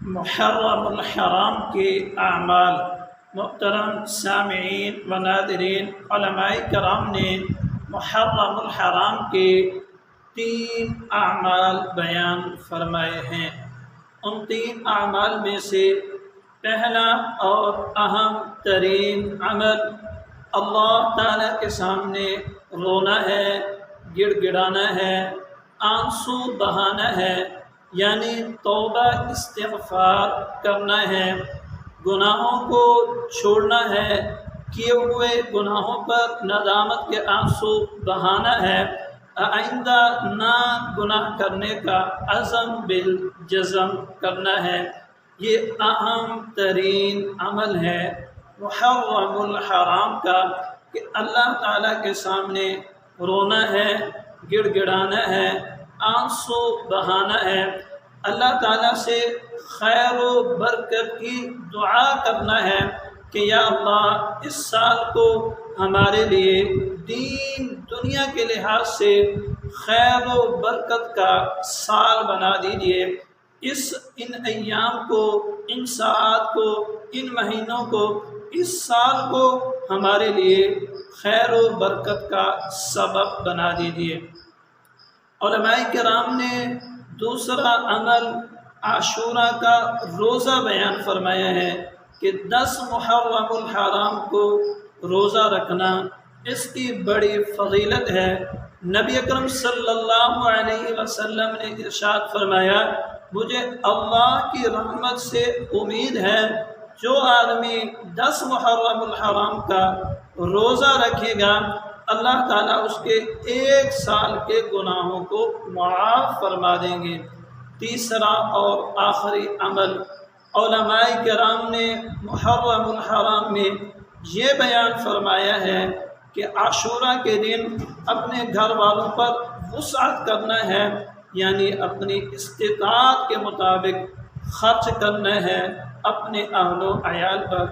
محرم الحرام کے اعمال۔ محترم سامعین و ناظرین، علماء کرام نے محرم الحرام کے 3 اعمال بیان فرمائے ہیں۔ ان 3 اعمال میں سے پہلا اور اہم ترین عمل اللہ تعالیٰ کے سامنے رونا ہے، گڑ گڑانا ہے، آنسو بہانا ہے، یعنی توبہ استغفار کرنا ہے، گناہوں کو چھوڑنا ہے، کیے ہوئے گناہوں پر ندامت کے آنسو بہانا ہے، آئندہ نہ گناہ کرنے کا عزم بالجزم کرنا ہے۔ یہ اہم ترین عمل ہے محرم الحرام کا، کہ اللہ تعالیٰ کے سامنے رونا ہے، گڑ گڑانا ہے، آنسو بہانا ہے، اللہ تعالیٰ سے خیر و برکت کی دعا کرنا ہے کہ یا اللہ اس سال کو ہمارے لیے دین دنیا کے لحاظ سے خیر و برکت کا سال بنا دیجیے۔ ان ایام کو، ان ساعات کو، ان مہینوں کو، اس سال کو ہمارے لیے خیر و برکت کا سبب بنا دیجیے۔ علماء کرام نے دوسرا عمل عاشورہ کا روزہ بیان فرمایا ہے کہ 10 محرم الحرام کو روزہ رکھنا اس کی بڑی فضیلت ہے۔ نبی اکرم صلی اللہ علیہ وسلم نے ارشاد فرمایا، مجھے اللہ کی رحمت سے امید ہے، جو آدمی 10 محرم الحرام کا روزہ رکھے گا اللہ تعالیٰ اس کے 1 سال کے گناہوں کو معاف فرما دیں گے۔ تیسرا اور آخری عمل علماء کرام نے محرم الحرام میں یہ بیان فرمایا ہے کہ عاشورہ کے دن اپنے گھر والوں پر وسعت کرنا ہے، یعنی اپنی استطاعت کے مطابق خرچ کرنا ہے اپنے اہل و عیال پر۔